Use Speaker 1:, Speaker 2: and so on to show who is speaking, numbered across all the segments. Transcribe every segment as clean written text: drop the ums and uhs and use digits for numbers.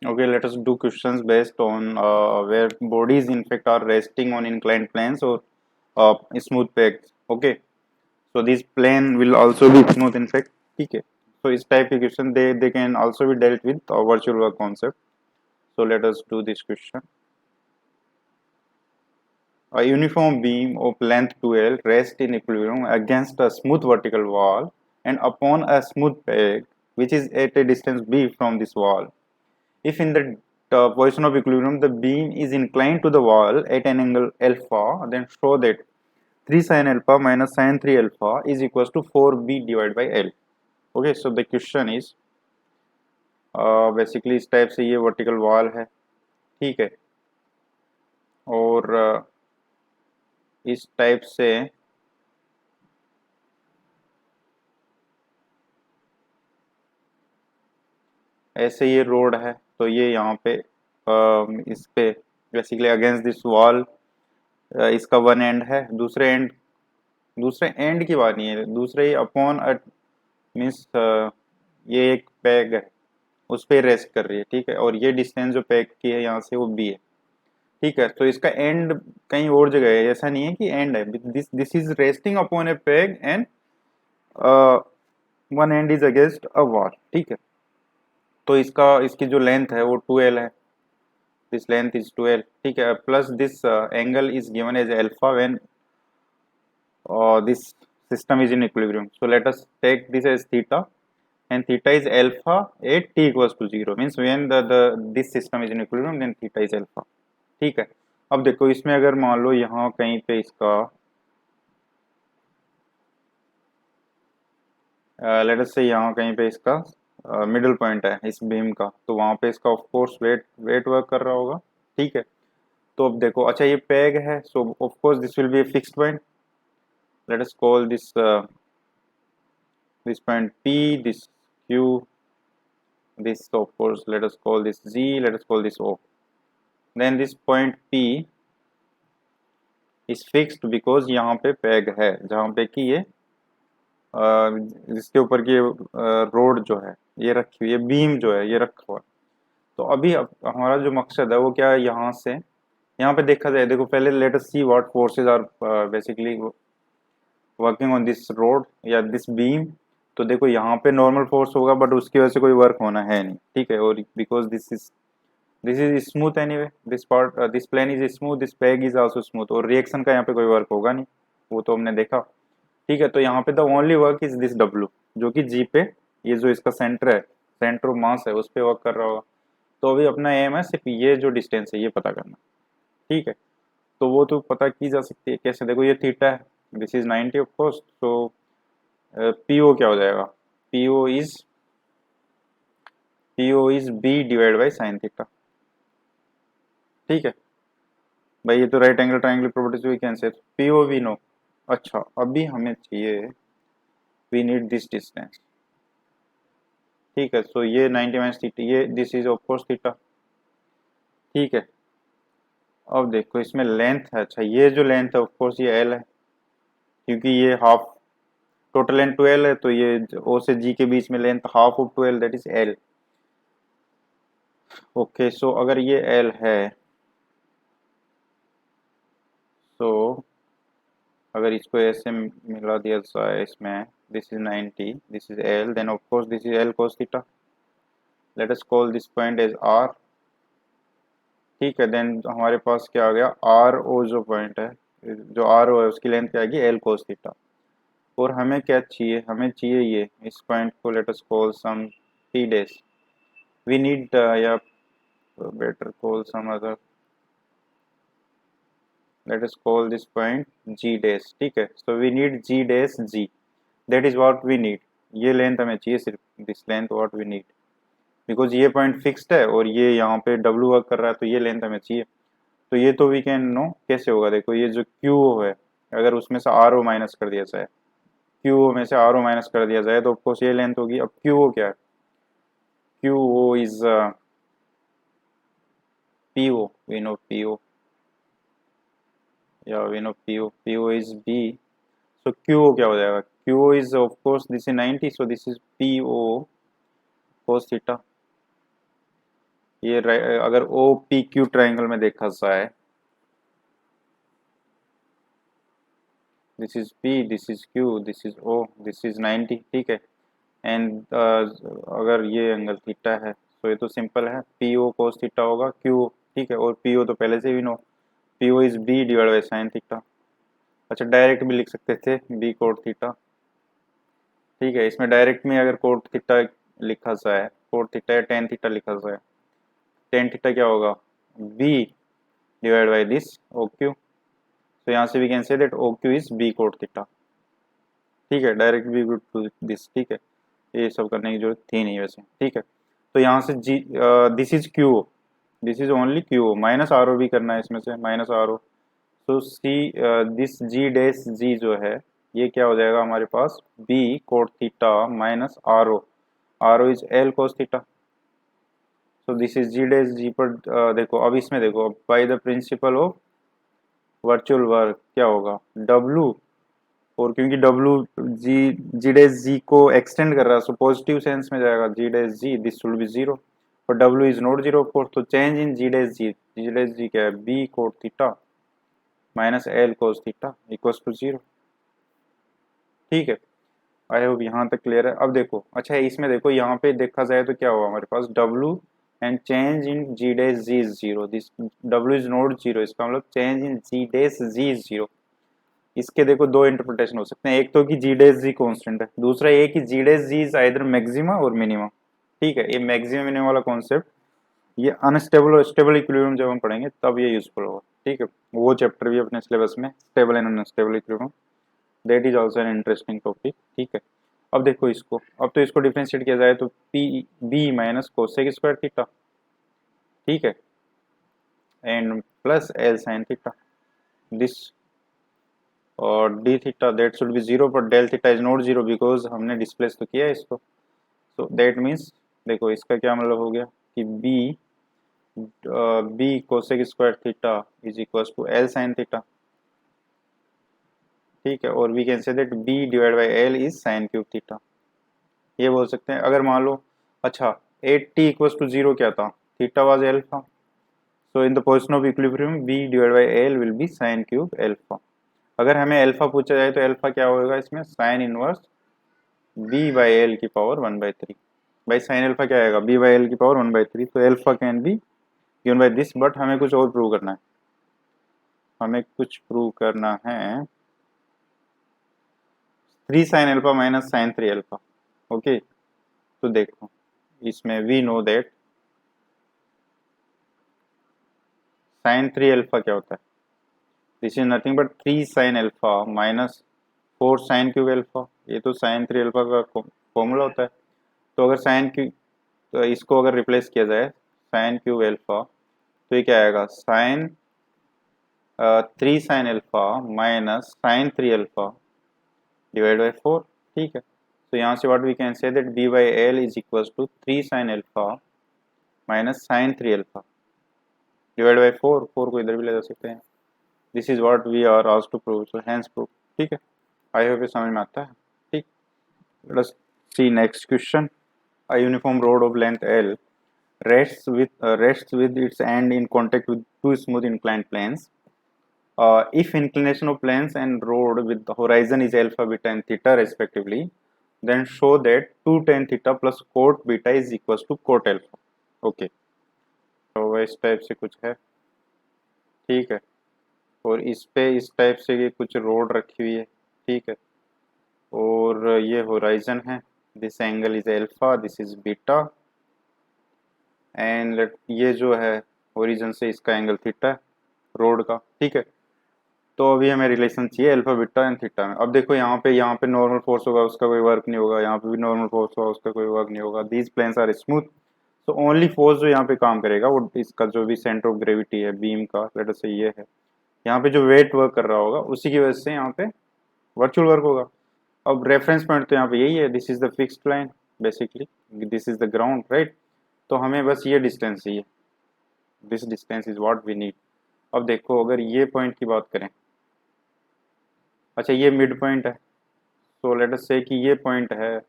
Speaker 1: Okay, let us do questions based on where bodies in fact are resting on inclined planes or smooth pegs. Okay, so this plane will also be smooth in fact. Okay, so इस type के question they can also be dealt with virtual work concept. So let us do this question. A uniform beam of length 2L rests in equilibrium against a smooth vertical wall and upon a smooth peg which is at a distance b from this wall. If in the position of equilibrium the beam is inclined to the wall at an angle alpha, then show that 3 sin alpha minus sin 3 alpha is equals to 4b divided by L. Okay, so the question is basically इस type से ये vertical wall है, ठीक है, और इस type से ऐसे ये रोड है, तो ये यहाँ पे इस पे बेसिकली अगेंस्ट दिस वॉल इसका वन एंड है, दूसरे एंड की बात नहीं है, दूसरे अपॉन मीन्स ये एक पैग है उस पे रेस्ट कर रही है, ठीक है, और ये डिस्टेंस जो पैग की है यहाँ से वो बी है, ठीक है, तो इसका एंड कहीं और जगह है, ऐसा नहीं है कि एंड है, this this is resting upon A peg and one and is against a wall, ठीक है, तो इसकी जो लेंथ है वो 2L है, दिस लेंथ इज 2L, ठीक है, plus this angle is given as alpha when this system is in equilibrium. So let us take this as theta, and theta is alpha at t equals to 0, means when the this system is in equilibrium then theta is alpha, ठीक है। अब देखो इसमें अगर मान लो यहाँ कहीं पे इसका लेट अस से यहाँ कहीं पे इसका मिडिल पॉइंट है इस बीम का, तो वहां पे इसका of course weight weight work कर रहा होगा, ठीक है। तो अब देखो, अच्छा ये पेग है, सो of course this will B a fixed point, let us call this point P, this Q, this of course let us call this Z, let us call this O. Then this point P is fixed because यहाँ पे peg है जहाँ पे कि ये जिसके ऊपर की रोड जो है ये रखी हुई है, बीम जो है ये रखा हुआ है। तो अभी हमारा जो मकसद है वो क्या है, यहाँ से यहाँ पे देखा जाए, देखो पहले let us see what forces are basically working on this rod या दिस बीम। तो देखो यहाँ पे नॉर्मल फोर्स होगा बट उसकी वजह से कोई वर्क होना है नहीं, ठीक है, और because this is smooth anyway, this part this plane is smooth, this peg is also smooth, और रिएक्शन का यहाँ पे कोई वर्क होगा नहीं, वो तो हमने देखा, ठीक है। तो यहाँ पे the only work is this W जो कि जी पे, ये जो इसका सेंटर है, सेंटर ऑफ मास है, उस पर वर्क कर रहा होगा। तो अभी अपना एम है सिर्फ ये जो डिस्टेंस है ये पता करना, ठीक है। तो वो तो पता की जा सकती है कैसे, देखो ये थीटा है, दिस इज 90 ऑफ कोर्स, तो पीओ क्या हो जाएगा, P O is P O is B divide by sine theta, ठीक है भाई, ये तो right angle triangle properties we can say P O we know. अच्छा अभी हमें चाहिए, वी नीड दिस डिस्टेंस, ठीक है, सो ये 90 माइनस थीटा, ये this is of course theta, ठीक है। अब देखो इसमें लेंथ है, अच्छा ये जो लेंथ है ऑफ कोर्स ये एल है, क्योंकि ये हाफ टोटल लेंथ 12 है, तो ये ओ से जी के बीच में length half of 12 that is L. Okay, so अगर ये एल है, तो अगर इसको ऐसे मिला दिया जाए इसमें, this is 90, this is L, then of course this is L cos theta, let us call this point as R, ठीक है। देन हमारे पास क्या आ गया, आर ओ जो पॉइंट है, जो आर ओ है उसकी लेंथ क्या आएगी, एल cos थीटा, और हमें क्या चाहिए, हमें चाहिए ये इस पॉइंट को let us call some T days, we need या better call some other, let us call this point g dash, ठीक है, so we need g dash g, that is what we need, ये length हमें चाहिए सिर्फ, this length what we need, because ये point fixed है और ये यहाँ पे W वर्क कर रहा है, तो ये लेंथ हमें चाहिए। तो ये तो वी कैन नो कैसे होगा, देखो ये जो QO है अगर उसमें से RO माइनस कर दिया जाए, QO में से RO माइनस कर दिया जाए तो ऑफकोर्स ये लेंथ होगी। अब QO क्या है, QO is PO, we know PO, या we know PO is B, so QO क्या हो जाएगा, QO is of course this is 90, so this is PO cos theta, ये अगर ओ पी क्यू ट्राइंगल में देखा जाए, this is P, this is Q, this is O, this is 90, ठीक है। एंड अगर ये एंगल थीटा है तो ये तो सिंपल है, पी ओ कोस थीटा होगा क्यू, ठीक है। और पी ओ तो पहले से भी know, P O is B divide by sine theta. अच्छा डायरेक्ट भी लिख सकते थे बी कोट थीटा, ठीक है। इसमें डायरेक्ट में अगर कोट थीटा लिखा जाए, कोट थीटा या टेन थीटा लिखा जाए, टेन थीटा क्या होगा, B divide by this O Q. तो यहाँ से we can say that O Q is B cot theta, ठीक है। Direct B good to this, ठीक है। ये सब करने की जरूरत थी नहीं वैसे, ठीक है। तो यहाँ से G, this is Q, this is only Q, minus R O भी करना है इसमें से, माइनस आर ओ। तो सी दिस जी डैश जी जो है ये क्या हो जाएगा हमारे पास, B cot theta minus R O is L cos theta. तो this is G dash G पर देखो अब इसमें देखो, by the principle of virtual work क्या होगा, डब्लू, और क्योंकि डब्लू जी जी डैश जी को एक्सटेंड कर रहा है, सो पॉजिटिव सेंस में जाएगा, G dash G this should be zero, और W is not zero of course. तो change in G dash G क्या है, B cot theta minus L cos theta equals to zero, ठीक है। I hope यहाँ तक क्लियर है। अब देखो अच्छा इसमें देखो, यहाँ पे देखा जाए तो क्या होगा हमारे पास, W and change in G dash G is zero, this W is not zero, इसका मतलब change in G dash G is zero. इसके देखो दो इंटरप्रिटेशन हो सकते हैं, एक तो कि जी डैश जी कांस्टेंट है, दूसरा ये कि G dash G is either maxima और मिनिमा, ठीक है। ये मैक्सिमम मिनिमम वाला कॉन्सेप्ट ये अनस्टेबल और स्टेबल इक्विलिब्रियम जब हम पढ़ेंगे तब ये यूजफुल होगा, ठीक है। वो चैप्टर भी अपने सिलेबस में, stable and unstable equilibrium, that is also an interesting topic, ठीक है। अब देखो इसको, अब तो इसको डिफरेंशिएट किया जाए तो P B minus cosec square theta, ठीक है, and plus L sine theta, this और D theta that should be zero, पर del theta is not zero because हमने डिस्प्लेस तो किया है इसको। सो दैट मीन्स देखो इसका क्या मतलब हो गया कि B cosec square theta is equal to L sine theta, ठीक है। और we can say that B divide by L is sine cube theta, ये बोल सकते हैं। अगर मान लो अच्छा at T equal to zero क्या था, theta was alpha, so in the position of equilibrium B divide by L will be sine cube alpha. अगर हमें एल्फा पूछा जाए तो एल्फा क्या होगा इसमें, sine inverse B by L की पावर 1/3, बाई साइन एल्फा क्या आएगा, बी बाई एल की पावर 1/3। तो alpha can be given by this, but हमें कुछ और प्रूव करना है, हमें कुछ प्रूव करना है, 3 sine alpha minus sine 3 alpha, okay. तो देखो इसमें we know that sine 3 alpha क्या होता है, this is nothing but 3 sine alpha minus 4 sine cube alpha, ये तो साइन 3 एल्फा का फॉर्मूला होता है। तो अगर साइन क्यू, तो इसको अगर रिप्लेस किया जाए साइन क्यूब एल्फा, तो ये क्या आएगा, sine 3 sine alpha minus sine 3 alpha divide by 4, ठीक है। तो यहाँ से what we can say that B by L is equal to 3 sine alpha minus sine 3 alpha divide by 4, 4 को इधर भी ले जा सकते हैं। This is what we are asked to prove, so hence prove, ठीक है। आई होप ये समझ में आता है, ठीक। Let's see next question. A uniform rod of length L rests with its end in contact with two smooth inclined planes. If inclination of planes and rod with the horizon is alpha, beta, and theta respectively, then show that 2 tan theta plus cot beta is equals to cot alpha. Okay, तो इस type से कुछ है, ठीक है। और इस पे इस टाइप से ये कुछ रोड रखी हुई है, ठीक है। और ये होराइजन है, this angle is alpha, this is beta, and ये जो है ओरिजिन से इसका एंगल थीटा है रोड का, ठीक है। तो अभी हमें रिलेशन चाहिए अल्फा बीटा एंड थीटा में। अब देखो यहाँ पे नॉर्मल फोर्स होगा उसका कोई वर्क नहीं होगा, यहाँ पे भी नॉर्मल फोर्स होगा उसका कोई वर्क नहीं होगा, दीज प्लेन्स आर स्मूथ। तो ओनली फोर्स जो यहाँ पे काम करेगा वो इसका जो भी सेंटर ऑफ ग्रेविटी है बीम का, लेट अस से ये है, यहाँ पे जो वेट वर्क कर रहा होगा उसी की वजह से यहाँ पे वर्चुअल वर्क होगा। अब रेफरेंस पॉइंट तो यहाँ पे यही है, this is the fixed line basically, this is the ground, right. तो हमें बस ये डिस्टेंस चाहिए, this distance is what we need. अब देखो अगर ये पॉइंट की बात करें, अच्छा ये मिड पॉइंट है, सो लेट अस से कि ये पॉइंट है,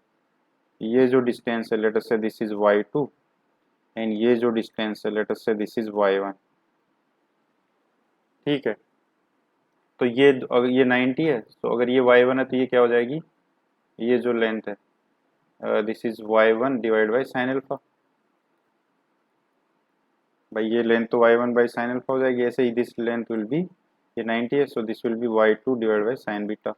Speaker 1: ये जो डिस्टेंस है late us say this is y2, and ये जो डिस्टेंस है late us say this is y1, ठीक है। तो ये अगर ये 90 है तो अगर ये y1 है तो ये क्या हो जाएगी, ये जो लेंथ है this is y1 divide by sine alpha. भाई ये लेंथ तो y1 बाई साइन अल्फा हो जाएगी, ऐसे ही दिस लेंथ विल बी, ये 90 है so this will B y2 divide by sine beta.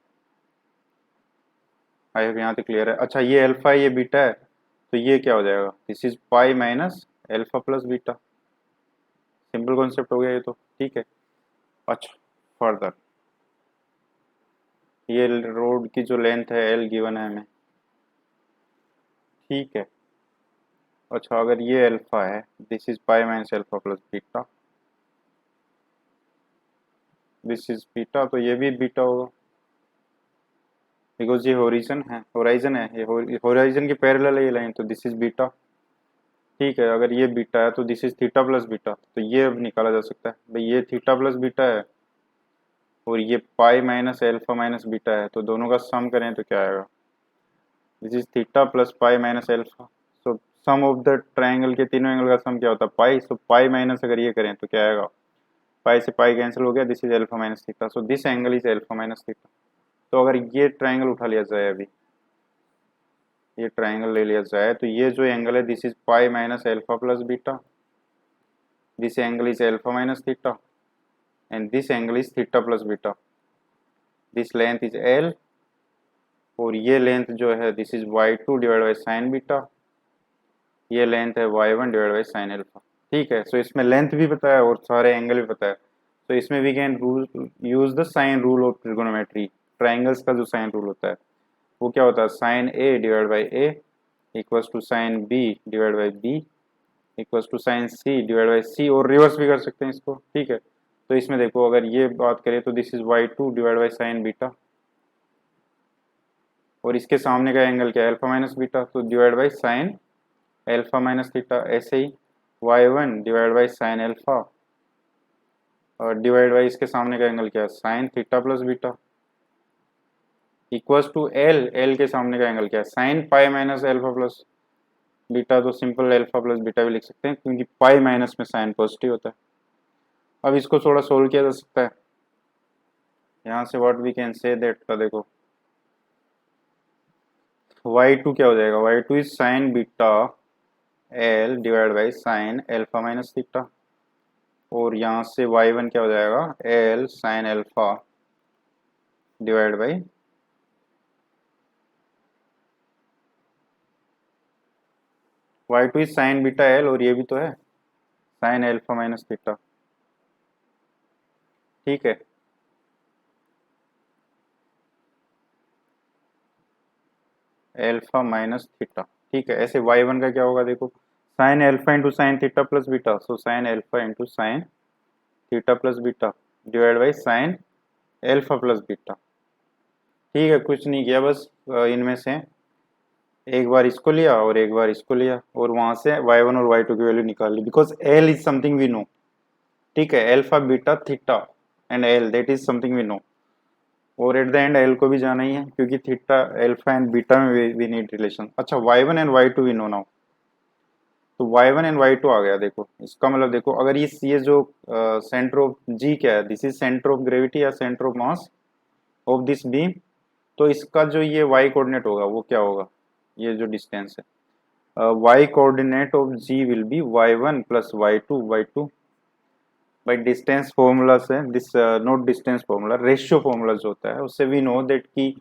Speaker 1: I hope यहाँ तक क्लियर है। अच्छा ये अल्फा है ये बीटा है, तो ये क्या हो जाएगा, this is pi minus alpha plus beta. Simple concept हो गया ये तो, ठीक है। अच्छा फर्दर ये रोड की जो लेंथ है एल गिवन है हमें, ठीक है। अच्छा अगर ये अल्फा है, this is pi minus alpha plus beta, this is beta, तो ये भी बीटा होगा बिकॉज ये होराइजन है, ये होराइजन की पैरेलल है ये लाइन, तो दिस इज बीटा, ठीक है। अगर ये बीटा है तो this is theta plus beta, तो ये अब निकाला जा सकता है भाई, ये थीटा प्लस बीटा है और ये pi minus alpha minus beta है, तो दोनों का सम करें तो क्या आएगा, this is theta plus pi minus alpha. So sum of the triangle के तीनों एंगल का सम क्या होता है पाई, सो पाई माइनस अगर ये करें तो क्या आएगा, पाई से पाई कैंसिल हो गया, this is alpha minus theta, so this angle is alpha minus theta. तो अगर ये ट्राइंगल उठा लिया जाए, अभी ये ट्राइंगल ले लिया जाए, तो ये जो एंगल है this is pi minus alpha plus beta, this angle is alpha minus theta and this angle is theta plus beta, this length is L और ये लेंथ जो है this is y2 divide by sine beta, ये length है y1 divide by sine alpha, ठीक है। सो इसमें length भी पता है और सारे एंगल भी पता है, तो इसमें we can use the sine rule of trigonometry. Triangles का जो साइन रूल होता है वो क्या होता है, sine A divide by A equals to sine B divide by B equals to sine C divide by C, और रिवर्स भी कर सकते हैं इसको, ठीक है। तो इसमें देखो अगर ये बात करें तो this is y2 divide by sine beta और इसके सामने का एंगल क्या है अल्फा माइनस बीटा, तो divide by sine alpha minus theta. ऐसे ही y1 divide by sine alpha और डिवाइड बाई इसके सामने का एंगल क्या है sine theta plus beta equals to L, L के सामने का एंगल क्या है sine pi minus alpha plus beta, तो सिंपल अल्फा प्लस बीटा भी लिख सकते हैं क्योंकि पाई माइनस में साइन पॉजिटिव होता है। अब इसको थोड़ा सोल्व किया जा सकता है, यहाँ से what we can say that का देखो y2 क्या हो जाएगा, y2 is sine beta L divide by sine alpha minus theta और यहाँ से y1 क्या हो जाएगा L sine alpha divide by y2 is sine beta L और ये भी तो है साइन अल्फा माइनस थीटा, ठीक है। अल्फा माइनस थीटा, ठीक है। ऐसे y1 का क्या होगा देखो sine alpha into sine theta plus beta, so sine alpha into sine theta plus beta divide by sine alpha plus beta, ठीक है। कुछ नहीं किया बस इनमें से एक बार इसको लिया और एक बार इसको लिया और वहां से y1 और y2 की वैल्यू निकाल ली because l is something we know, ठीक है। Alpha beta theta and l that is something we know और एट द एंड l को भी जाना ही है क्योंकि थीटा अल्फा एंड बीटा में वी नीड रिलेशन। अच्छा y1 and y2 we know now, तो y1 एंड y2 आ गया। देखो इसका मतलब देखो अगर ये जो सेंटर ऑफ g क्या है, this is centre of gravity या centre of mass of this beam, तो इसका जो ये y कोऑर्डिनेट होगा वो क्या होगा, ये जो डिस्टेंस है y coordinate of g will be y1 plus y2 by distance formula से this note distance formula ratio formula जो होता है उससे वी नो दैट कि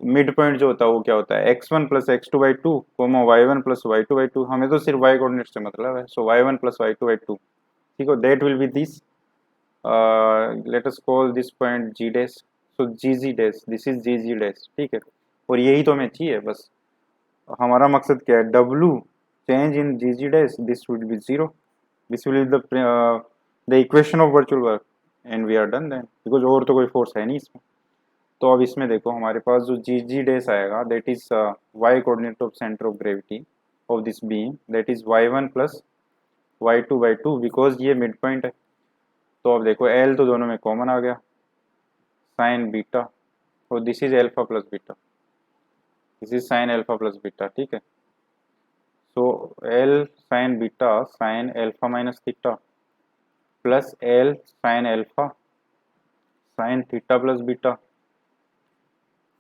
Speaker 1: मिड पॉइंट जो होता है वो क्या होता है x1 plus x2 by two comma y1 plus y2 by two, हमें तो सिर्फ y कोऑर्डिनेट से मतलब है, सो y1 plus y2 by two, ठीक है। That will be this let us call this point g dash, so gg dash, this is gg dash, ठीक है। और यही तो हमें चाहिए बस, हमारा मकसद क्या है w change in gg dash this would be 0, this will be the equation of virtual work and we are done then because और तो कोई फोर्स है नहीं इसमें। तो अब इसमें देखो हमारे पास जो gg dash आएगा that is y coordinate of center of gravity of this beam that is y1 plus y2 by 2 because ये मिड पॉइंट है। तो अब देखो l तो दोनों में कॉमन आ गया साइन बीटा और this is alpha plus beta, this is sine alpha plus beta, ठीक है। So L sine beta sine alpha minus theta plus L sine alpha sine theta plus beta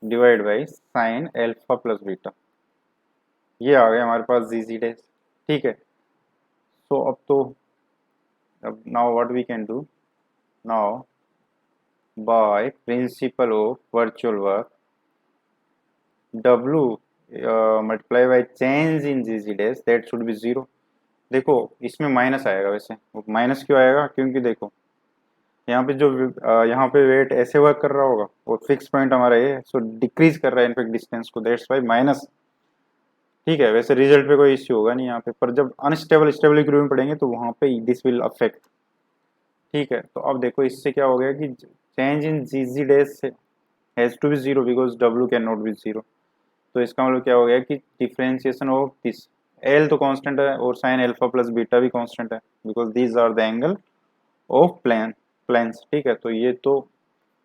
Speaker 1: divide by sine alpha plus beta. ये आ गया हमारे पास जी days. ठीक है, so अब now what we can do now by principle of virtual work w multiply by change in G days that should be zero. देखो इसमें minus आएगा, वैसे माइनस क्यों आएगा, क्योंकि देखो यहाँ पे जो यहाँ पे वेट ऐसे वर्क कर रहा होगा और फिक्स पॉइंट हमारा ये है, सो डिक्रीज कर रहा है इनफेक्ट डिस्टेंस को, दैट्स वाई माइनस। ठीक है, वैसे रिजल्ट पे कोई इश्यू होगा नहीं यहाँ पे, पर जब अनस्टेबल स्टेबल इक्विलिब्रियम पढ़ेंगे तो वहाँ पे दिस विल अफेक्ट। ठीक है, तो अब देखो इससे क्या हो गया कि चेंज इन जी डेज से has to be zero because W can not be zero. तो इसका मतलब क्या हो गया कि डिफरेंशिएशन ऑफ दिस एल तो कांस्टेंट है और साइन अल्फा प्लस बीटा भी कांस्टेंट है because these are the angle of planes. ठीक है, तो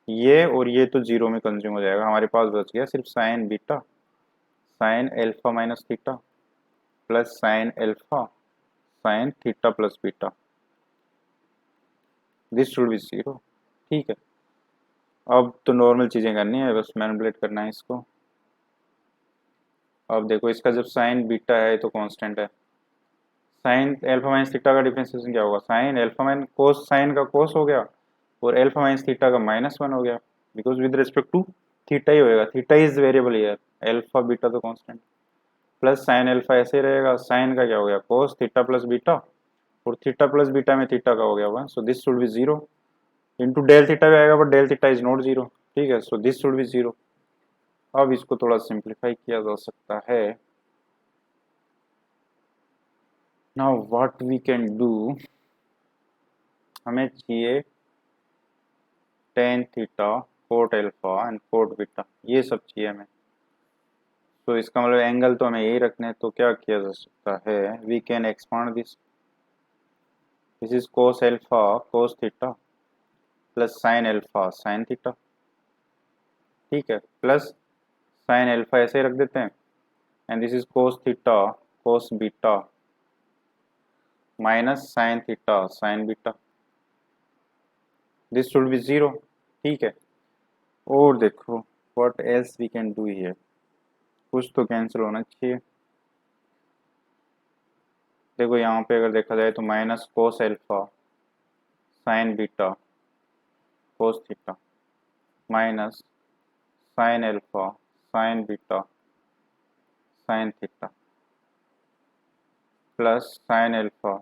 Speaker 1: ये और ये तो जीरो में कंज्यूम हो जाएगा, हमारे पास बच गया सिर्फ sign beta sine alpha minus theta plus sine alpha sine theta plus beta, this should be zero. ठीक है, अब तो नॉर्मल चीजें करनी है, बस मैनिपुलेट करना है इसको। अब देखो इसका जब साइन बीटा है तो कांस्टेंट है, साइन एल्फा माइनस थीटा का डिफरेंशिएशन क्या होगा, sine alpha minus cos, sine का कोस हो गया और एल्फा माइनस थीटा का -1 हो गया because with respect to theta ही होएगा, theta is variable here, alpha beta तो कांस्टेंट, प्लस साइन एल्फा ऐसे ही रहेगा, साइन का क्या हो गया कोस थीटा प्लस बीटा और थीटा प्लस बीटा में थीटा का हो गया 1, so this should be zero. Into del theta भी आएगा but del theta is not zero. ठीक है, so this should be zero. अब इसको थोड़ा सिंप्लीफाई किया जा सकता है। Now what we can do, हमें चाहिए ten theta cot alpha and cot beta, ये सब चाहिए हमें। तो इसका मतलब एंगल तो हमें यही रखने हैं, तो क्या किया जा सकता है, we can expand this, this is cos alpha cos theta plus sine alpha sine theta. ठीक है, प्लस साइन एल्फा ऐसे ही रख देते हैं and this is cos theta cos beta minus sine theta sine beta, this should be zero. ठीक है, और देखो what else we can do here, कुछ तो कैंसिल होना चाहिए। देखो यहाँ पे अगर देखा जाए तो minus cos alpha sine beta cos theta minus sine alpha sine beta sine theta plus sine alpha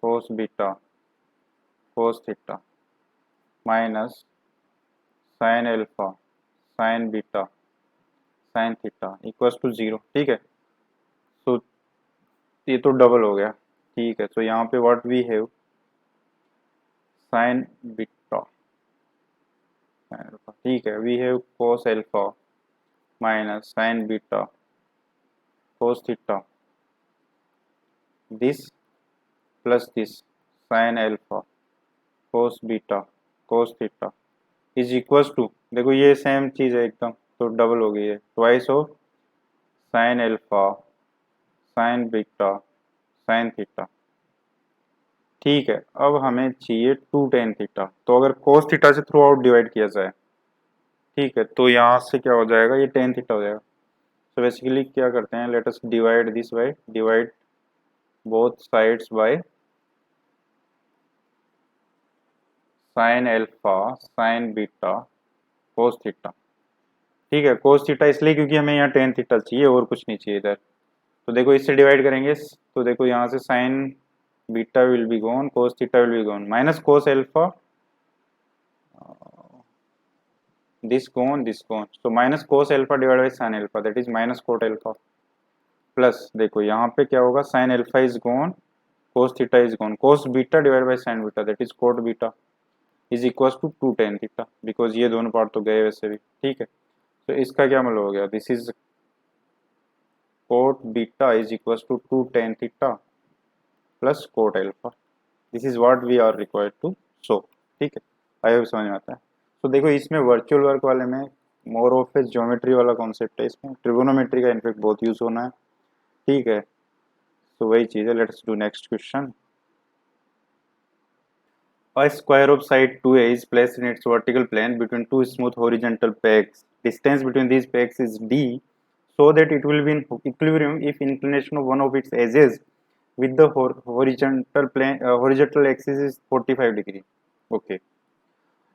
Speaker 1: cos beta cos theta minus sine alpha sine beta sine theta equals to zero. ठीक है, सो ये तो double हो गया। ठीक है, तो यहाँ पे what we have sine beta, ठीक है, we have cos alpha minus sine beta cos theta this plus this sine alpha cos beta cos theta is equals to, देखो ये सेम चीज है एकदम, तो डबल हो गई है, twice of sine alpha sine beta sine theta. ठीक है, अब हमें चाहिए टू टेन थीटा, तो अगर कोस थीटा से थ्रू आउट डिवाइड किया जाए, ठीक है, तो यहाँ से क्या हो जाएगा, ये टेन थीटा हो जाएगा। तो बेसिकली क्या करते हैं, let us divide this by, divide both sides by sine alpha sine beta cos theta. ठीक है, कोस थीटा इसलिए क्योंकि हमें यहाँ टेन थीटा चाहिए और कुछ नहीं चाहिए इधर। तो देखो इससे डिवाइड करेंगे तो देखो यहाँ से sign beta will be gone cos theta will be gone minus cos alpha this gone, so minus cos alpha divided by sin alpha, that is minus cot alpha, plus देखो यहाँ पे क्या होगा, sin alpha is gone cos theta is gone, cos beta divided by sin beta that is cot beta is equals to 2 tan theta, because ये दोनों part तो गए वैसे भी। ठीक है, तो इसका क्या मतलब हो गया, this is cot beta is equals to 2 tan theta plus cot alpha, this is what we are required to show। ठीक है, आई होप समझ में आता है। तो देखो इसमें वर्चुअल वर्क वाले में मोर ऑफ ए ज्योमेट्री वाला कॉन्सेप्ट है, इसमें ट्रिगोनोमेट्री का इनफेक्ट बहुत यूज होना है। ठीक है, तो वही चीज़ है। Let's do next question. A square of side 2a is placed in its vertical plane between two smooth horizontal pegs. Distance between these pegs is d, so that it will be in equilibrium if inclination of one of its edges with the horizontal axis is 45 degree. Okay.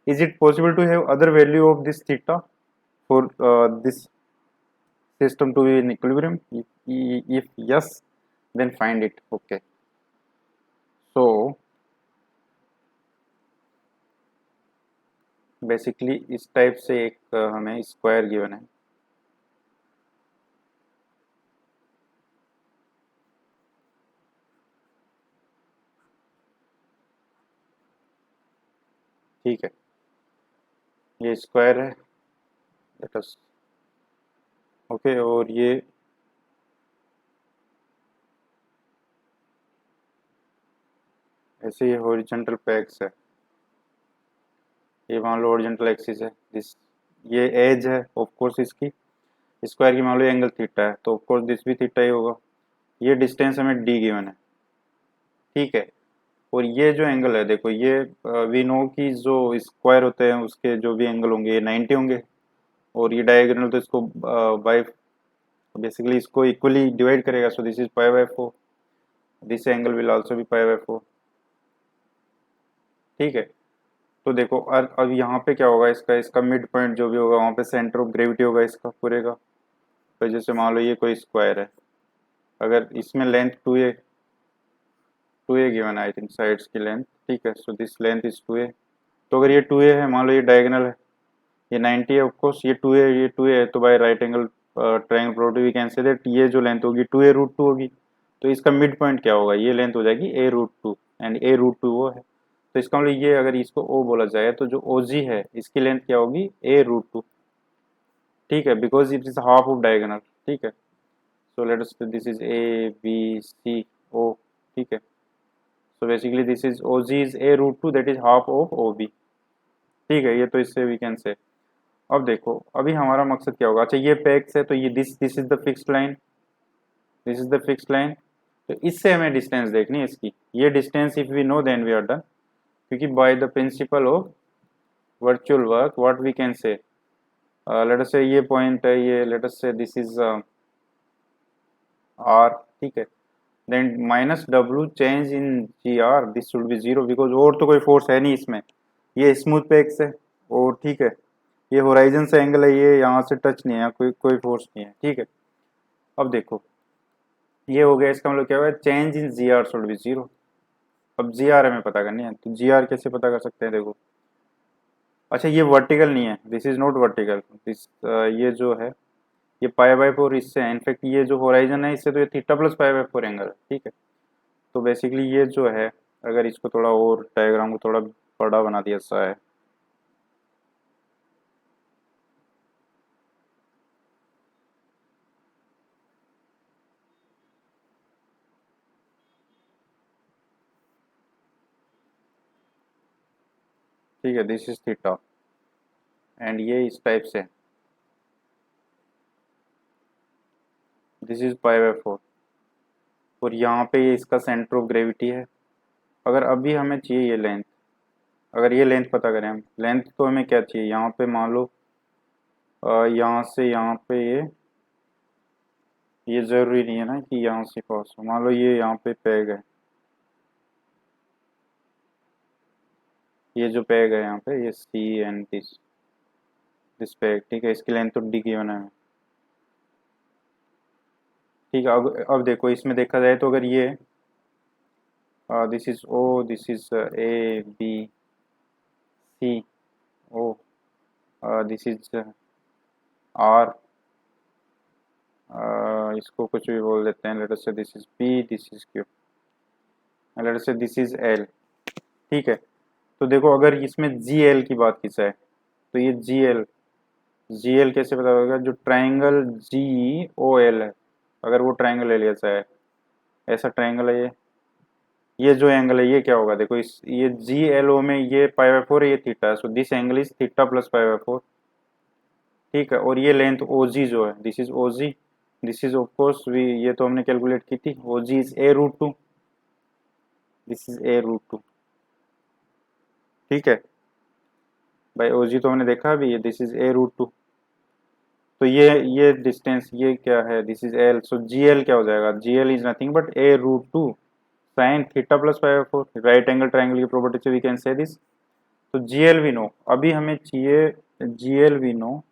Speaker 1: Is it possible to have other value of this theta for this system to be in equilibrium? If yes, then find it. Okay. So basically इस type से एक हमें square given है। ठीक है, ये square है, let us okay, और ये ऐसे ये हॉरिजॉन्टल पैक्स है, ये मान लो हॉरिजॉन्टल एक्सिस है, दिस ये एज है ऑफ कोर्स इसकी, स्क्वायर की मान लो एंगल थीटा है, तो ऑफ कोर्स दिस भी थीटा ही होगा। ये डिस्टेंस हमें डी गिवन है, ठीक है। और ये जो एंगल है देखो, ये वी नो कि जो स्क्वायर होते हैं उसके जो भी एंगल होंगे ये 90 होंगे, और ये डायगोनल तो इसको बाय बेसिकली इसको इक्वली डिवाइड करेगा, सो this is pi bye 4, this angle will also be pi by 4, ठीक है। तो देखो अब यहाँ पे क्या होगा, इसका इसका मिड पॉइंट जो भी होगा वहाँ पे सेंटर ऑफ ग्रेविटी होगा इसका पूरे का। तो जैसे मान लो ये कोई स्क्वायर है, अगर इसमें लेंथ 2a गिवन है, आई थिंक साइड्स की लेंथ, ठीक है, so this length is 2a। तो अगर ये 2a है, मान लो ये डायगोनल है, ये 90 है, ऑफ कोर्स ये 2a है, तो by right angle triangle property we can say that ये जो लेंथ होगी 2a√2 होगी। तो इसका मिड पॉइंट क्या होगा, ये लेंथ हो जाएगी a√2, एंड a√2 वो है, तो इसका मतलब ये अगर इसको o बोला जाए तो जो OG है इसकी लेंथ क्या होगी a√2, ठीक है, because it is half of diagonal, ठीक है। So let us this is a b c o, ठीक है। So basically this is OG is a√2, that is half of OB, ठीक है। ये तो इससे वी कैन से। अब देखो अभी हमारा मकसद क्या होगा, अच्छा ये पैक्स है तो ये this is the fixed line, this is the fixed line, तो इससे हमें डिस्टेंस देखनी है इसकी, ये distance if we know then we are done, क्योंकि by the principle of virtual work what we can say, let us say ये point है, ये late us say this is r, ठीक है, then minus w change in G R, this should be 0 because और तो कोई force है नहीं इसमें, ये स्मूथ पैक्स है, और ठीक है ये होराइजन से एंगल है, ये यहाँ से टच नहीं है, कोई फोर्स नहीं है, ठीक है। अब देखो ये हो गया, इसका मतलब क्या हुआ, change in G R should be 0। अब जी आर हमें पता करनी है, तो जी आर कैसे पता कर सकते हैं, देखो अच्छा ये वर्टिकल नहीं है, this is not vertical, this ये जो है ये पाई बाय 4 इससे है, इनफेक्ट ये जो होराइजन है इससे तो ये theta plus pi bye 4 angle है, ठीक है। तो बेसिकली ये जो है, अगर इसको थोड़ा और डायग्राम को थोड़ा बड़ा बना दिया सा है, ठीक है, दिस इज थीटा, एंड ये इस टाइप से, दिस इज पाई बाय 4, और यहाँ पे ये इसका सेंटर ऑफ ग्रेविटी है। अगर अभी हमें चाहिए ये लेंथ, अगर ये लेंथ पता करें हम, लेंथ तो हमें क्या चाहिए, यहाँ पे मान लो यहाँ से यहाँ पे ये ज़रूरी नहीं है ना कि यहाँ से पास हो, मान लो ये यहाँ पे पैग है, ये जो पैग है यहाँ पे ये सी एंड दिस पैग, ठीक है, इसकी लेंथ तो डी की होना है, ठीक है। अब देखो इसमें देखा जाए तो अगर ये this is O, this is A B C O, this is R, इसको कुछ भी बोल देते हैं, let us say this is P, this is Q, let us say this is L, ठीक है। तो देखो अगर इसमें जी एल की बात की जाए तो ये जी एल कैसे पता होगा, जो ट्राइंगल जी ओ एल है, अगर वो ट्राइंगल ले लिया जाए, ऐसा ट्राइंगल है ये जो एंगल है ये क्या होगा, देखो इस ये जी एल ओ में ये पाई बाय 4 है, ये थीटा है, so this angle is theta plus pi bye 4, ठीक है। और ये लेंथ ओ जी जो है, this is O G, this is of course V, ये तो हमने कैलकुलेट की थी, O G is a root two, this is a root two, ठीक है भाई, ओ जी तो हमने देखा अभी, this is a root two. तो ये डिस्टेंस ये क्या है, this is L, so G L क्या हो जाएगा, G L is nothing but a root two sine theta plus pi by four, right angle triangle की प्रॉपर्टी से वी कैन से दिस। तो जी एल वी नो, अभी हमें चाहिए G L we know,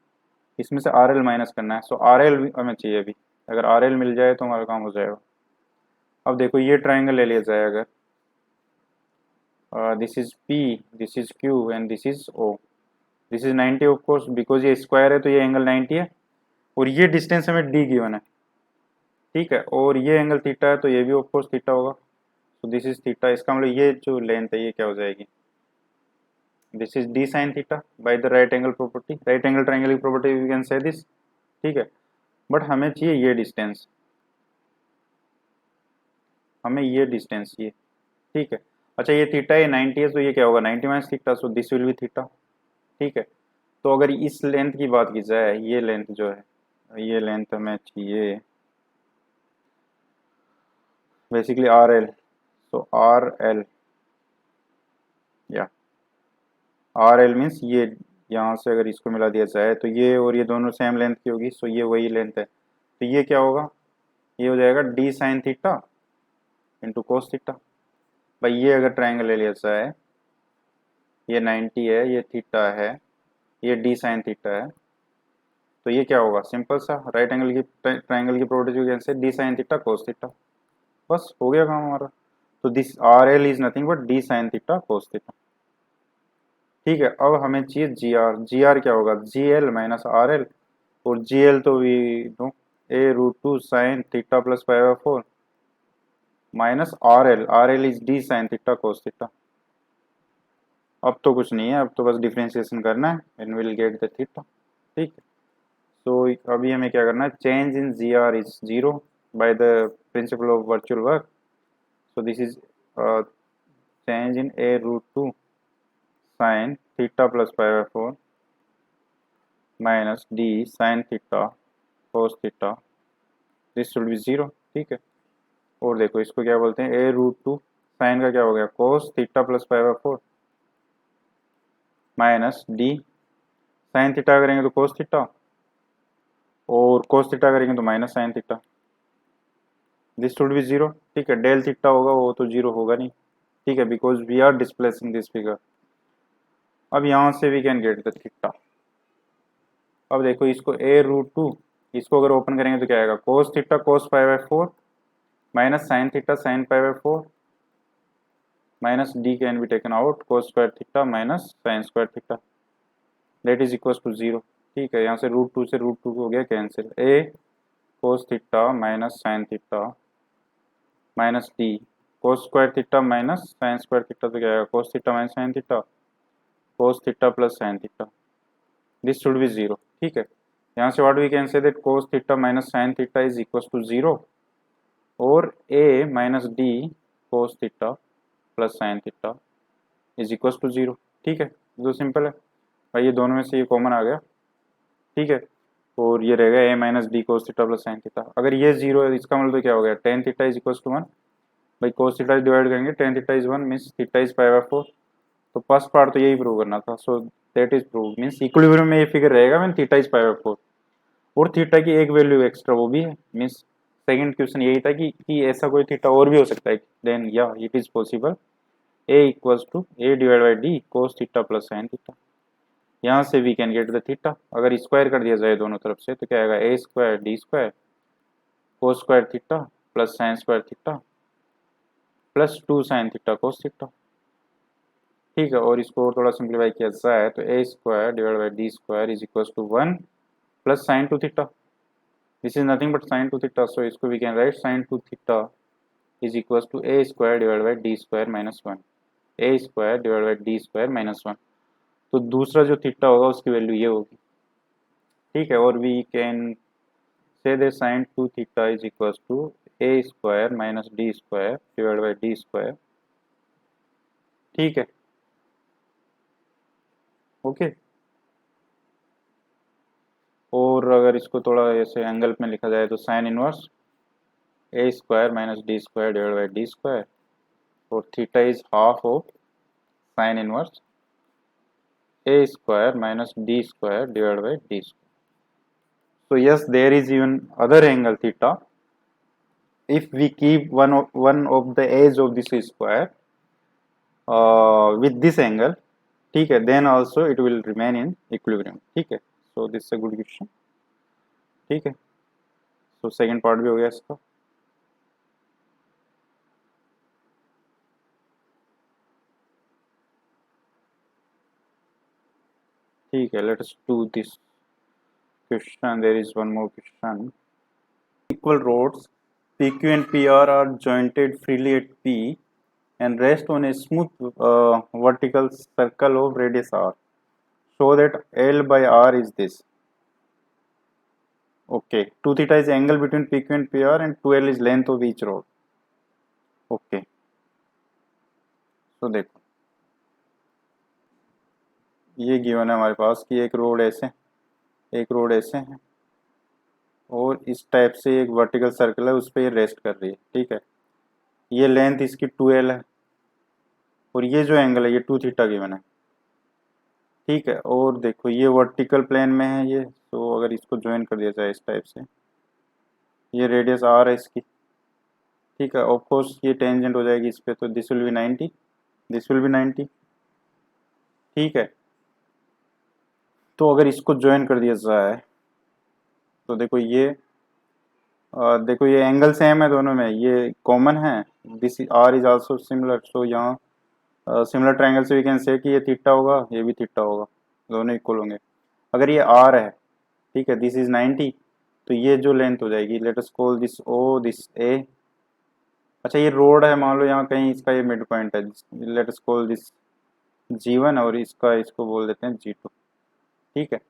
Speaker 1: इसमें से आर एल माइनस करना है, सो आर एल हमें चाहिए अभी, अगर आर एल मिल जाए तो हमारा काम हो जाएगा। अब देखो ये ट्राइंगल ले लिया जाए अगर, this is P, this is Q and this is O, this is 90 of course, because ये स्क्वायर है तो ये एंगल 90 है, और ये डिस्टेंस हमें डी गिवन है, ठीक है, और ये एंगल थीटा है तो ये भी ऑफ कोर्स थीटा होगा, तो दिस इज थीटा, इसका मतलब ये जो लेंथ है ये क्या हो जाएगी, this is d sine theta by the right angle property, right angle triangle की property we can say this, ठीक है। बट हमें चाहिए ये डिस्टेंस, हमें ये डिस्टेंस चाहिए, ठीक है। अच्छा ये थीटा ये 90 है तो ये क्या होगा 90 minus theta, so this will B theta, ठीक है। तो अगर इस लेंथ की बात की जाए, ये लेंथ जो है, ये लेंथ हमें चाहिए बेसिकली आर एल, तो आर एल, या आर एल मीन्स ये, यहाँ से अगर इसको मिला दिया जाए तो ये और ये दोनों सेम लेंथ की होगी, सो ये वही लेंथ है, तो ये क्या होगा, ये हो जाएगा D sine theta into cos theta. भाई ये अगर ट्राइंगल ले लिया जाए, ये 90 है, ये थीटा है, ये डी साइन थीटा है, तो ये क्या होगा, सिंपल सा राइट एंगल की ट्राइंगल की प्रॉपर्टी कैसे, D sine theta cos theta, बस हो गया काम हमारा। तो this are L is nothing but D sine theta cos theta, ठीक है। अब हमें चाहिए जी आर, जी आर क्या होगा, G L minus R L, और जी एल तो we know a root two sine theta plus pi by four minus R L is d sine theta cos theta. अब तो कुछ नहीं है, अब तो बस डिफ्रेंशिएशन करना है and will get the theta, ठीक है। तो अभी हमें क्या करना है, change in G R is zero by the principle of virtual work, so this is change in a root two sine theta plus pi by four minus d sine theta cos theta, this should be zero, ठीक है। और देखो इसको क्या बोलते हैं, ए root two sign का क्या हो गया cos theta plus pi by four minus d sine theta करेंगे तो कोस थीटा, और कोस थीटा करेंगे तो minus sine theta, this should be zero, ठीक है। डेल थीटा होगा वो तो जीरो होगा नहीं, ठीक है, because we are displacing this figure. अब यहाँ से we can get the theta. अब देखो इसको ए रूट टू, इसको अगर ओपन करेंगे तो क्या आएगा, cos theta cos pi by four minus sine theta sine pi by four minus d can be taken out cos square theta minus sine square theta, that is equal to zero, ठीक है। यहाँ से root two से root two हो गया cancel, a cos theta minus sine theta minus d cos square theta minus sine square theta, तो क्या आएगा cos theta minus sine theta cos theta plus sine theta, this should be zero, ठीक है। यहाँ से what we can say that cos theta minus sine theta is equal to zero, और a minus d cos theta plus sine theta is equal to zero, ठीक है। जो simple है भाई, ये दोनों में से ये कॉमन आ गया, ठीक है, और ये रहेगा a minus d cos theta plus sine theta. अगर ये जीरो है इसका मतलब क्या हो गया, tan theta is equal to one, भाई कोस थीटा डिवाइड करेंगे tan theta is one means theta is pi by four, तो फर्स्ट पार्ट तो यही प्रूव करना था, so that is prove means equilibrium में ये फिगर रहेगा when theta is pi by four, और थीटा की एक वैल्यू एक्स्ट्रा वो भी है, मीन्स सेकंड क्वेश्चन यही था कि ऐसा कोई थीटा और भी हो सकता है, देन या it is possible a equals to a divide by d cos theta plus sine theta. यहाँ से we can get the theta, अगर स्क्वायर कर दिया जाए दोनों तरफ से तो क्या आएगा, a square d square cos square theta plus sine square theta plus two sine theta cos theta, ठीक है। और इसको और थोड़ा सिंप्लीफाई किया जाए तो a square divide by d square is equal to one plus sine two theta, this is nothing but sine two theta, so इसको we can write sine two theta is equal to a square divide by d square minus one, a square divide by d square minus one, तो दूसरा जो theta होगा उसकी value ये होगी, ठीक है। और we can say they sine two theta is equal to a square minus d square divide by d square, ठीक है, ओके। और अगर इसको थोड़ा ऐसे एंगल में लिखा जाए तो sine inverse a square minus d square divide by d square, और theta is half of sine inverse a square minus d square divided by d square. So yes, there is even other angle theta. If we keep one of the edge of this square with this angle, ठीक है, then also it will remain in equilibrium. ठीक है, so this is a good question. ठीक है, so second part भी हो गया इसका. ठीक है, let us do this question. There is one more question. Equal rods PQ and PR are jointed freely at P and rest on a smooth vertical circle of radius r. Show that L by R is this. Okay, 2 theta is angle between PQ and PR and 2L is length of each rod. Okay, तो देखो ये given है हमारे पास कि एक road ऐसे है और इस टाइप से एक वर्टिकल सर्कल है, उस पर ये रेस्ट कर रही है. ठीक है, ये लेंथ इसकी 2L है और ये जो एंगल है ये 2 थीटा गिवन है. ठीक है, और देखो ये वर्टिकल प्लेन में है ये, तो अगर इसको ज्वाइन कर दिया जाए इस टाइप से, ये रेडियस आर है इसकी. ठीक है, ऑफ कोर्स ये टेंजेंट हो जाएगी इस पे, तो this will B 90, this will B 90. ठीक है, तो अगर इसको ज्वाइन कर दिया जाए तो देखो ये एंगल सेम है दोनों में, ये कॉमन है. This R is also similar, so यहाँ सिमिलर ट्रायंगल से वी कैन से कि ये थीटा होगा, ये भी थीटा होगा, दोनों इक्वल होंगे. अगर ये आर है, ठीक है, दिस इज 90, तो ये जो लेंथ हो जाएगी, let us call this O, this A. अच्छा, ये रोड है, मान लो यहाँ कहीं इसका ये मिड पॉइंट है, late us call this G1 और इसको बोल देते हैं G2. ठीक है,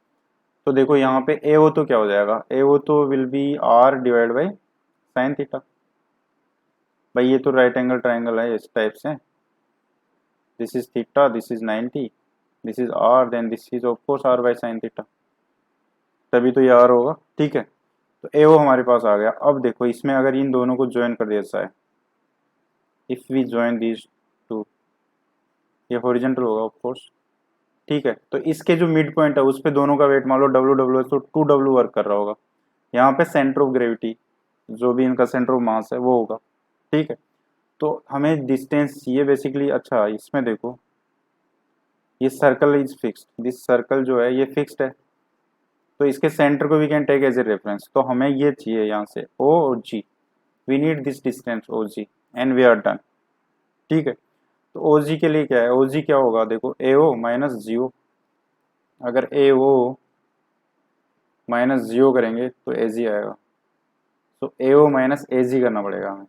Speaker 1: तो देखो यहाँ पे ए ओ तो क्या हो जाएगा, ए ओ तो will be R divide by sine theta. भाई ये तो राइट एंगल ट्राइंगल है इस टाइप से, this is theta, this is 90, this is R, then this is of course R by sine theta, तभी तो ये आर होगा. ठीक है, तो ए ओ हमारे पास आ गया. अब देखो इसमें अगर इन दोनों को ज्वाइन कर दिया जाए, if we join these two, ये हॉरिजॉन्टल होगा ऑफ कोर्स. ठीक है, तो इसके जो मिड पॉइंट है उस पे दोनों का वेट मान लो डब्ल्यू डब्ल्यू है, तो 2W वर्क कर रहा होगा. यहाँ पे सेंटर ऑफ ग्रेविटी, जो भी इनका सेंटर ऑफ मास है वो होगा. ठीक है, तो हमें डिस्टेंस चाहिए बेसिकली. अच्छा, इसमें देखो ये circle is fixed, this circle जो है ये फिक्स्ड है, तो इसके सेंटर को we can take as a reference. तो हमें ये चाहिए यहाँ से O और G, we need this distance OG and we are done. ठीक है, तो OG के लिए क्या है, OG क्या होगा, देखो AO माइनस GO. अगर AO माइनस GO करेंगे तो AG आएगा, तो AO माइनस AG करना पड़ेगा हमें.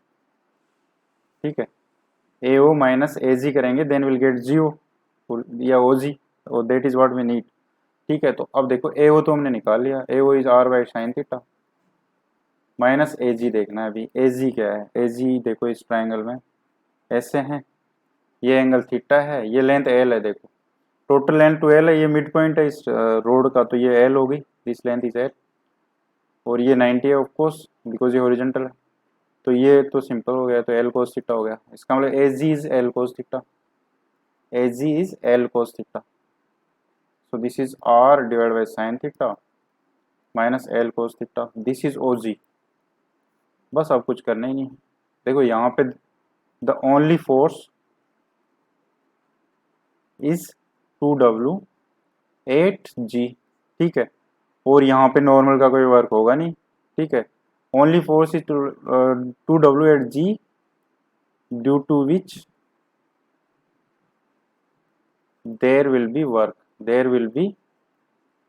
Speaker 1: ठीक है, AO माइनस AG करेंगे देन विल गेट GO या OG, और that is what we need. ठीक है, तो अब देखो AO तो हमने निकाल लिया, AO is R by sine theta, minus AG देखना है अभी. AG क्या है, AG देखो इस ट्राइंगल में ऐसे हैं, ये एंगल थीटा है, ये लेंथ L है. देखो टोटल लेंथ 2L है, ये मिड पॉइंट है इस रोड का, तो ये L हो गई, दिस लेंथ इज L, और ये 90 है ऑफ कोर्स बिकॉज ये हॉरिजॉन्टल है, तो ये तो सिंपल हो गया, तो L cos थीटा हो गया. इसका मतलब AG is L cos theta, AG is L cos theta. So this is R divided by sin theta minus L cos theta. This is OG. बस अब कुछ करना ही नहीं. देखो यहाँ पे the only force is 2W 8G. ठीक है, और यहाँ पे नॉर्मल का कोई वर्क होगा नहीं. ठीक है, only force is 2W 8G due to which there will be work, there will be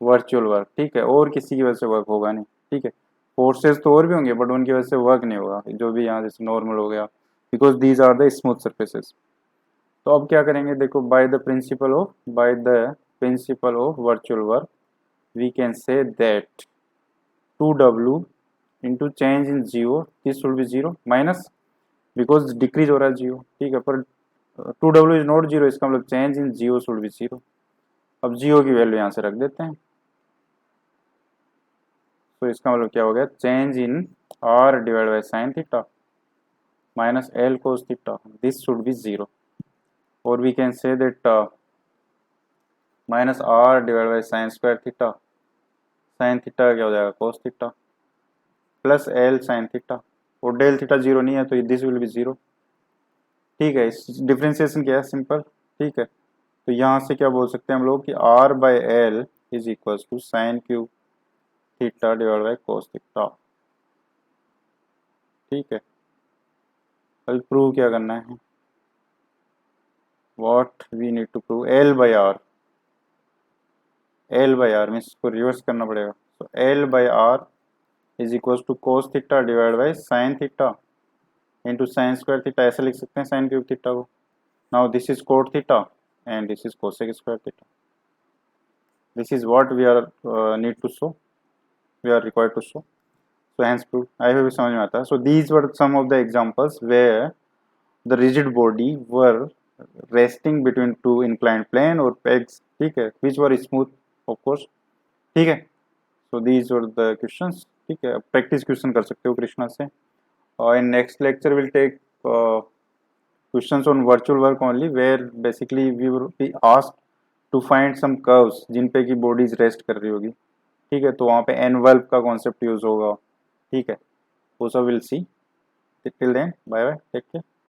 Speaker 1: virtual work. ठीक है, और किसी की वजह से वर्क होगा नहीं. ठीक है, फोर्सेस तो और भी होंगे बट उनकी वजह से वर्क नहीं होगा, जो भी यहाँ जैसे नॉर्मल हो गया, because these are the smooth surfaces. तो अब क्या करेंगे, देखो by the principle of virtual work we can say that 2W into change in GO, this will be 0 minus, because decrease हो रहा है GO. ठीक है, पर 2W इज नॉट 0, इसका मतलब change in GO should be 0. अब GO की वैल्यू यहाँ से रख देते हैं, तो इसका मतलब क्या हो गया, change in R divide by sine theta minus L cos theta, this should be zero, और we can say that minus R divide by sine square theta, sine theta क्या हो जाएगा cos theta, plus L sine theta, और del theta zero नहीं है तो this will B zero. ठीक है, इस डिफ्रेंसिएशन क्या है, सिंपल। ठीक है, तो यहाँ से क्या बोल सकते हैं हम लोग कि R by L is equal to sine cube theta divide by cos theta. ठीक है, कल प्रूव क्या करना है, what we need to prove, L by R, L by R means इसको रिवर्स करना पड़ेगा, तो L by R is equal to cos theta divide by sine theta into sine square theta, ऐसे लिख सकते हैं साइन क्यूब थीटा को। Now this is cot theta and this is cosec square theta, this is what we are need to show, we are required to show. So hence proof, I hope समझ में आता है। So these were some of the examples where the rigid body were resting between two inclined plane or pegs, ठीक है, which were smooth of course। ठीक है, so these were the questions। ठीक है, अब प्रैक्टिस क्वेश्चन कर सकते हो कृष्णा से, और in next lecture we'll take questions on virtual work only, where basically we will be asked to find some curves जिन पे की bodies rest कर रही होगी। ठीक है, तो वहाँ पे एनवल्व का कॉन्सेप्ट यूज होगा। ठीक है, वो सब will see. Till then bye bye, take care.